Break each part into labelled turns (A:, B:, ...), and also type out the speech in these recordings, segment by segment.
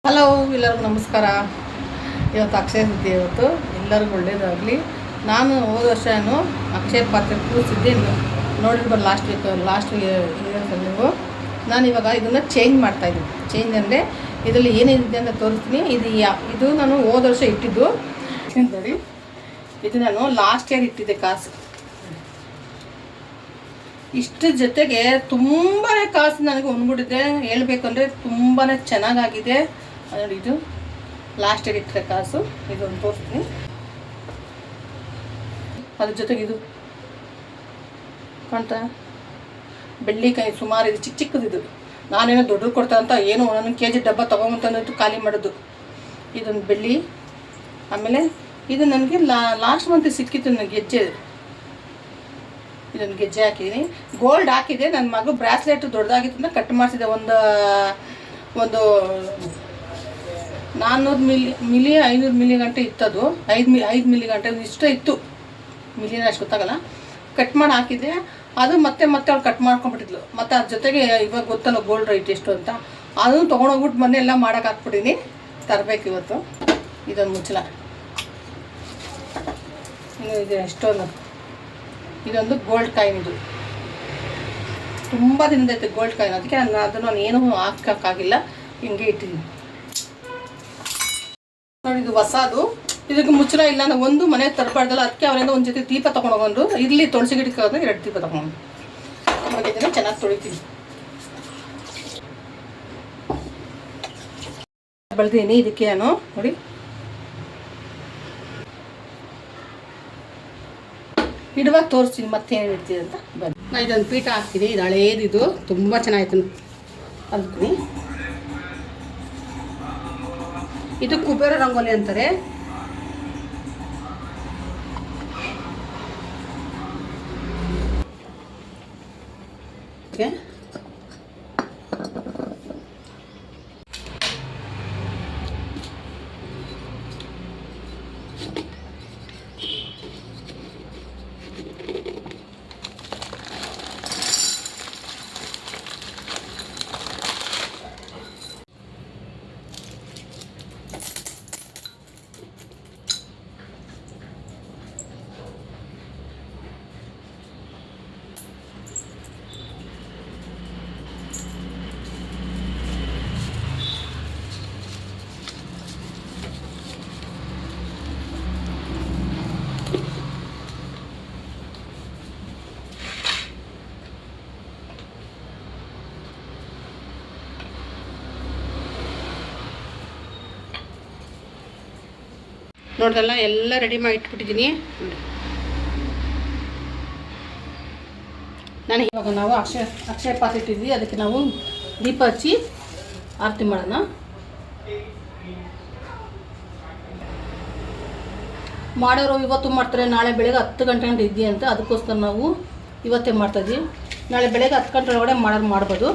A: Hello, ಎಲ್ಲರಿಗೂ ನಮಸ್ಕಾರ. ಇವತ್ತು ಅಕ್ಷಯ ತೃತೀಯ. ಇವತ್ತು ಎಲ್ಲರಿಗೂ ಒಳ್ಳೇದಾಗಲಿ. ನಾನು ಹೋದ ವರ್ಷನೂ ಅಕ್ಷಯ ಪಾತ್ರೆ ಕೂರಿಸಿದ್ದೆ, ನೋಡಿರ್ಬೋದು ಲಾಸ್ಟ್ ಇಯರ್ಸಲ್ಲಿ ನೀವು. ನಾನು ಇವಾಗ ಇದನ್ನು ಚೇಂಜ್ ಮಾಡ್ತಾಯಿದ್ದೀನಿ. ಚೇಂಜ್ ಅಂದರೆ ಇದರಲ್ಲಿ ಏನೇನಿದೆ ಅಂತ ತೋರಿಸ್ತೀನಿ. ಇದು ನಾನು ಹೋದ ವರ್ಷ ಇಟ್ಟಿದ್ದು ನೋಡಿ. ಇದು ನಾನು ಲಾಸ್ಟ್ ಇಯರ್ ಇಟ್ಟಿದ್ದೆ ಕಾಸು. ಇಷ್ಟರ ಜೊತೆಗೆ ತುಂಬಾ ಕಾಸು ನನಗೆ ಹೊಂದ್ಬಿಟ್ಟಿದೆ. ಹೇಳ್ಬೇಕಂದ್ರೆ ತುಂಬಾ ಚೆನ್ನಾಗಾಗಿದೆ ನೋಡಿ. ಇದು ಲಾಸ್ಟ್ ಇಯರ್ ಇಟ್ಟರೆ ಕಾಸು. ಇದೊಂದು ತೋರಿಸ್ತೀನಿ. ಅದ್ರ ಜೊತೆಗೆ ಇದು ಕಾಣ್ತಾ ಬೆಳ್ಳಿಕಾಯಿ ಸುಮಾರು. ಇದು ಚಿಕ್ಕದಿದು. ನಾನೇನೋ ದೊಡ್ಡದು ಕೊಡ್ತಾ ಅಂತ ಏನೋ 1 kg ಡಬ್ಬ ತೊಗೊಂಬಂತಂದು ಖಾಲಿ ಮಾಡೋದು. ಇದೊಂದು ಬೆಳ್ಳಿ. ಆಮೇಲೆ ಇದು ನನಗೆ ಲಾಸ್ಟ್ ಮಂತ್ ಸಿಕ್ಕಿತ್ತು ನನಗೆ ಗೆಜ್ಜೆ. ಇದೊಂದು ಗೆಜ್ಜೆ ಹಾಕಿದ್ದೀನಿ. ಗೋಲ್ಡ್ ಹಾಕಿದೆ. ನನ್ನ ಮಗು ಬ್ರಾಸ್ಲೆಟ್ ದೊಡ್ಡದಾಗಿತ್ತು ಅಂತ ಕಟ್ ಮಾಡಿಸಿದೆ. ಒಂದು 400 ಮಿಲಿ 500 ಮಿಲಿ ಗಂಟೆ ಇತ್ತದು. 5 ಮಿಲಿ ಗಂಟೆ ಇಷ್ಟ ಇತ್ತು. ಮಿಲಿನ ಅಷ್ಟು ಗೊತ್ತಾಗಲ್ಲ. ಕಟ್ ಮಾಡಿ ಹಾಕಿದೆ. ಅದು ಮತ್ತೆ ಅವ್ಳು ಕಟ್ ಮಾಡ್ಕೊಂಡ್ಬಿಟ್ಟಿದ್ಲು. ಮತ್ತು ಅದ್ರ ಜೊತೆಗೆ ಇವಾಗ ಗೊತ್ತಲ್ಲ ಗೋಲ್ಡ್ ರೈಟ್ ಎಷ್ಟು ಅಂತ. ಅದನ್ನು ತೊಗೊಂಡೋಗ್ಬಿಟ್ಟು ಮೊನ್ನೆ ಎಲ್ಲ ಮಾಡೋಕೆ ಹಾಕ್ಬಿಟ್ಟಿನಿ. ತರಬೇಕು ಇವತ್ತು. ಇದೊಂದು ಮುಚ್ಚಳ. ಇನ್ನು ಇದೆ ಎಷ್ಟೊಂದು. ಇದೊಂದು ಗೋಲ್ಡ್ ಕಾಯಿನ್. ಇದು ತುಂಬ ದಿನದ ಐತೆ ಗೋಲ್ಡ್ ಕಾಯಿನ್. ಅದಕ್ಕೆ ಅದನ್ನು ನಾನು ಏನೂ ಹಾಕೋಕ್ಕಾಗಿಲ್ಲ, ಹಿಂಗೆ ಇಟ್ಟಿದ್ದೀನಿ ನೋಡಿ. ಇದು ಹೊಸದು. ಇದಕ್ಕೆ ಮುಚ್ಚಳ ಇಲ್ಲ. ನಾವು ಒಂದು ಮನೆಗೆ ತರಬಾರ್ದಲ್ಲ. ಅದಕ್ಕೆ ಅವರಿಂದ ಒಂದು ಜೊತೆ ದೀಪ ತೊಗೊಂಡೋಗೊಂಡು ಇಲ್ಲಿ ತುಳಸಿ ಗಿಡಕ್ಕೆ 2 ದೀಪ ತೊಗೊಂಡು ಇವಾಗ ಇದನ್ನು ಚೆನ್ನಾಗಿ ತೊಳಿತೀನಿ. ಬೆಳೆದೀನಿ. ಇದಕ್ಕೆ ನಾನು ನೋಡಿ ಇಡುವಾಗ ತೋರಿಸ್ತೀನಿ ಮತ್ತೆ ಏನು ಇಡ್ತೀನಿ ಅಂತ. ಬನ್ನಿ. ನಾನು ಇದೊಂದು ಪೀಠ ಹಾಕ್ತೀನಿ. ಇದು ಹಳೇದಿದು, ತುಂಬ ಚೆನ್ನಾಗಿತ್ತು. ಅದಕ್ಕೆ ಇದು ಕುಬೇರ ರಂಗೋಲಿ ಅಂತಾರೆ. ಓಕೆ, ನೋಡ್ದಲ್ಲ ಎಲ್ಲ ರೆಡಿ ಮಾಡಿ ಇಟ್ಬಿಟ್ಟಿದ್ದೀನಿ. ನಾನು ಇವಾಗ ನಾವು ಅಕ್ಷಯ ಪಾತ್ರೆ ಇಟ್ಟಿದ್ವಿ. ಅದಕ್ಕೆ ನಾವು ದೀಪ ಹಚ್ಚಿ ಆರತಿ ಮಾಡೋಣ. ಮಾಡೋರು ಇವತ್ತು ಮಾಡ್ತಾರೆ, ನಾಳೆ ಬೆಳಗ್ಗೆ 10 ಗಂಟೆ ಗಂಟೆ ಇದೆಯಾ ಅಂತ. ಅದಕ್ಕೋಸ್ಕರ ನಾವು ಇವತ್ತೇ ಮಾಡ್ತಾಯಿದ್ವಿ. ನಾಳೆ ಬೆಳಗ್ಗೆ 10 ಗಂಟೆ ಒಳಗಡೆ ಮಾಡ್ಬೋದು.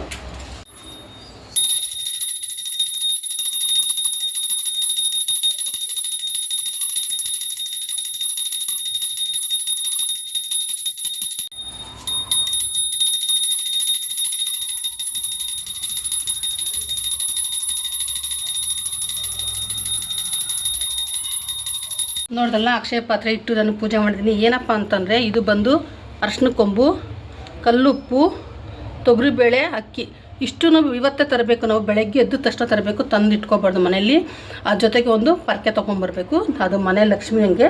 A: ನೋಡ್ದಲ್ಲ ಅಕ್ಷಯ ಪಾತ್ರೆ ಇಟ್ಟು ನಾನು ಪೂಜೆ ಮಾಡಿದ್ದೀನಿ. ಏನಪ್ಪ ಅಂತಂದರೆ ಇದು ಬಂದು ಅರಶಿನ ಕೊಂಬು, ಕಲ್ಲುಪ್ಪು, ತೊಗರಿಬೇಳೆ, ಅಕ್ಕಿ. ಇಷ್ಟು ನಾವು ಇವತ್ತೇ ತರಬೇಕು. ನಾವು ಬೆಳಗ್ಗೆ ಎದ್ದು ತಕ್ಷಣ ತರಬೇಕು, ತಂದು ಇಟ್ಕೊಬಾರ್ದು ಮನೆಯಲ್ಲಿ. ಅದ್ರ ಜೊತೆಗೆ ಒಂದು ಪರ್ಕೆ ತೊಗೊಂಬರ್ಬೇಕು. ಅದು ಮನೆ ಲಕ್ಷ್ಮಿ. ಹಂಗೆ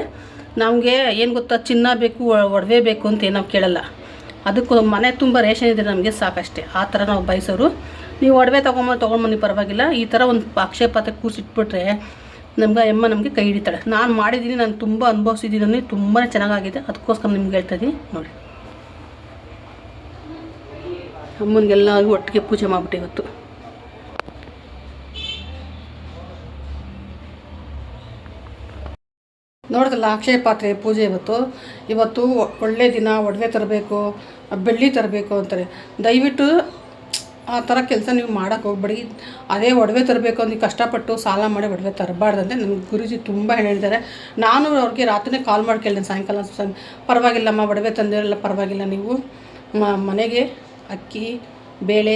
A: ನಮಗೆ ಏನು ಗೊತ್ತಾ, ಚಿನ್ನ ಬೇಕು, ಒಡವೆ ಬೇಕು ಅಂತ ಏನೋ ಕೇಳಲ್ಲ. ಅದಕ್ಕೂ ಮನೆ ತುಂಬ ರೇಷನ್ ಇದೆ ನಮಗೆ, ಸಾಕಷ್ಟೇ. ಆ ಥರ ನಾವು ಬಯಸೋರು. ನೀವು ಒಡವೆ ತೊಗೊಂಬನ್ನಿ ಪರವಾಗಿಲ್ಲ. ಈ ಥರ ಒಂದು ಅಕ್ಷಯ ಪಾತ್ರೆ ಕೂರಿಸಿಟ್ಬಿಟ್ರೆ ನಮಗೆ ಕೈ ಹಿಡಿತಾಳೆ. ನಾನು ಮಾಡಿದ್ದೀನಿ, ನಾನು ತುಂಬ ಅನುಭವಿಸಿದ್ದೀನಿ. ತುಂಬಾ ಚೆನ್ನಾಗಾಗಿದೆ. ಅದಕ್ಕೋಸ್ಕರ ನಿಮ್ಗೆ ಹೇಳ್ತಾಯಿದ್ದೀನಿ ನೋಡಿ. ಅಮ್ಮನಿಗೆಲ್ಲರಿಗೂ ಒಟ್ಟಿಗೆ ಪೂಜೆ ಮಾಡಿಬಿಟ್ಟು ಇವತ್ತು ನೋಡಿದ್ರಲ್ಲ ಅಕ್ಷಯ ಪಾತ್ರೆ ಪೂಜೆ. ಇವತ್ತು ಒಳ್ಳೆ ದಿನ. ಒಡವೆ ತರಬೇಕು, ಬೆಳ್ಳಿ ತರಬೇಕು ಅಂತಾರೆ. ದಯವಿಟ್ಟು ಆ ಥರ ಕೆಲಸ ನೀವು ಮಾಡೋಕ್ಕೆ ಹೋಗ್ಬೇಡಿ. ಅದೇ ಒಡವೆ ತರಬೇಕು ಅಂದ್ರೆ ಕಷ್ಟಪಟ್ಟು ಸಾಲ ಮಾಡಿ ಒಡವೆ ತರಬಾರ್ದಂತೆ ನಮ್ಗೆ ಗುರೂಜಿ ತುಂಬ ಹೇಳಿದ್ದಾರೆ. ನಾನು ಅವ್ರಿಗೆ ರಾತ್ರಿನೇ ಕಾಲ್ ಮಾಡಿ ಕೇಳಿದೆ, ಸಾಯಂಕಾಲ ಪರವಾಗಿಲ್ಲಮ್ಮ ಒಡವೆ ತಂದಿರಲ್ಲ, ಪರವಾಗಿಲ್ಲ, ನೀವು ಮನೆಗೆ ಅಕ್ಕಿ, ಬೇಳೆ,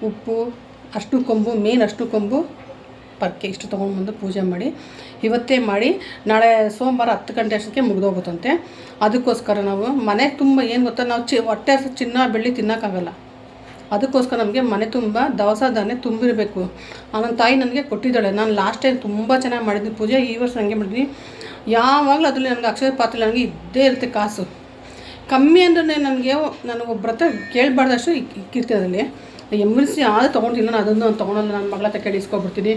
A: ಉಪ್ಪು, ಅಷ್ಟು ಕೊಂಬು, ಮೇನ್ ಅಷ್ಟು ಕೊಂಬು ಪರ್ಕೆ ಇಷ್ಟು ತೊಗೊಂಡು ಪೂಜೆ ಮಾಡಿ ಇವತ್ತೇ ಮಾಡಿ ನಾಳೆ ಸೋಮವಾರ 10 ಗಂಟೆ ಅಷ್ಟಕ್ಕೆ ಮುಗಿದೋಗುತ್ತಂತೆ. ಅದಕ್ಕೋಸ್ಕರ ನಾವು ಮನೆ ತುಂಬ ಏನು ಗೊತ್ತಾ, ನಾವು ಹೊಟ್ಟೆ ಚಿನ್ನ ಬೆಳ್ಳಿ ತಿನ್ನೋಕ್ಕಾಗಲ್ಲ. ಅದಕ್ಕೋಸ್ಕರ ನಮಗೆ ಮನೆ ತುಂಬ ದವಸ ಧಾನ್ಯ ತುಂಬಿರಬೇಕು. ನನ್ನ ತಾಯಿ ನನಗೆ ಕೊಟ್ಟಿದ್ದಾಳೆ. ನಾನು ಲಾಸ್ಟ್ ಟೈಮ್ ತುಂಬ ಚೆನ್ನಾಗಿ ಮಾಡಿದ್ದೀನಿ ಪೂಜೆ. ಈ ವರ್ಷ ನನಗೆ ಮಾಡಿದ್ದೀನಿ. ಯಾವಾಗಲೂ ಅದರಲ್ಲಿ ನನಗೆ ಅಕ್ಷಯ ಪಾತ್ರೆ ನನಗೆ ಇದ್ದೇ ಇರುತ್ತೆ. ಕಾಸು ಕಮ್ಮಿ ಅಂದ್ರೆ ನನಗೆ ಒಬ್ಬರ ಹತ್ರ ಕೇಳಬಾರ್ದಷ್ಟು ಇಕ್ಕಿರ್ತೀನಿ. ಅದರಲ್ಲಿ ಎಮರ್ಜೆನ್ಸಿ ಆದರೆ ತೊಗೊಳ್ತೀನಿ. ನಾನು ಅದನ್ನು ನಾನು ತೊಗೊಳಲ್ಲ. ನನ್ನ ಮಗಳ ಹತ್ರ ಇಸ್ಕೊಬಿಡ್ತೀನಿ.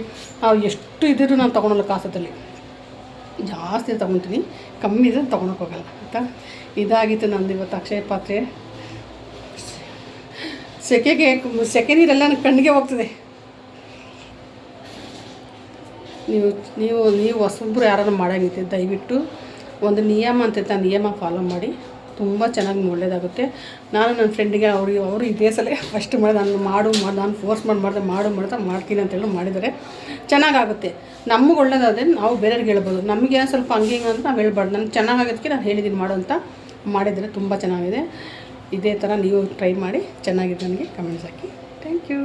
A: ಎಷ್ಟು ಇದ್ದರೂ ನಾನು ತೊಗೊಳಲ್ಲ. ಕಾಸದಲ್ಲಿ ಜಾಸ್ತಿ ತೊಗೊತೀನಿ, ಕಮ್ಮಿ ಇದ್ರೆ ತೊಗೊಳಕ್ಕೋಗಲ್ಲ ಆಯಿತಾ. ಇದಾಗಿತ್ತು ನಂದು ಇವತ್ತು ಅಕ್ಷಯ ಪಾತ್ರೆ. ಸೆಕೆ ನೀರೆಲ್ಲ ನನ್ನ ಕಣ್ಣಿಗೆ ಹೋಗ್ತದೆ. ನೀವು ಹೊಸೊಬ್ಬರು ಯಾರು ಮಾಡೋಂಗಿತ್ತು ದಯವಿಟ್ಟು ಒಂದು ನಿಯಮ ಅಂತ ನಿಯಮ ಫಾಲೋ ಮಾಡಿ. ತುಂಬ ಚೆನ್ನಾಗಿ ಒಳ್ಳೆಯದಾಗುತ್ತೆ. ನಾನು ನನ್ನ ಫ್ರೆಂಡಿಗೆ ಅವರು ಇದೇ ಸಲ ಫಸ್ಟ್ ಮಾಡಿ ನಾನು ಫೋರ್ಸ್ ಮಾಡ್ತೀನಿ ಅಂತೇಳಿ ಮಾಡಿದರೆ ಚೆನ್ನಾಗಾಗುತ್ತೆ. ನಮಗೆ ಒಳ್ಳೇದಾದರೆ ನಾವು ಬೇರೆಯವ್ರಿಗೆ ಹೇಳ್ಬೋದು. ನಮಗೆ ಸ್ವಲ್ಪ ಹಂಗೆ ಅಂದರೆ ನಾವು ಹೇಳ್ಬಾರ್ದು. ನನಗೆ ಚೆನ್ನಾಗಾಗೋದಕ್ಕೆ ನಾನು ಹೇಳಿದ್ದೀನಿ ಮಾಡು ಅಂತ ಮಾಡಿದರೆ ತುಂಬ ಚೆನ್ನಾಗಿದೆ. ಇದೇ ಥರ ನೀವು ಟ್ರೈ ಮಾಡಿ ಚೆನ್ನಾಗಿದೆ ನನಗೆ ಕಮೆಂಟ್ಸ್ ಹಾಕಿ. Thank you.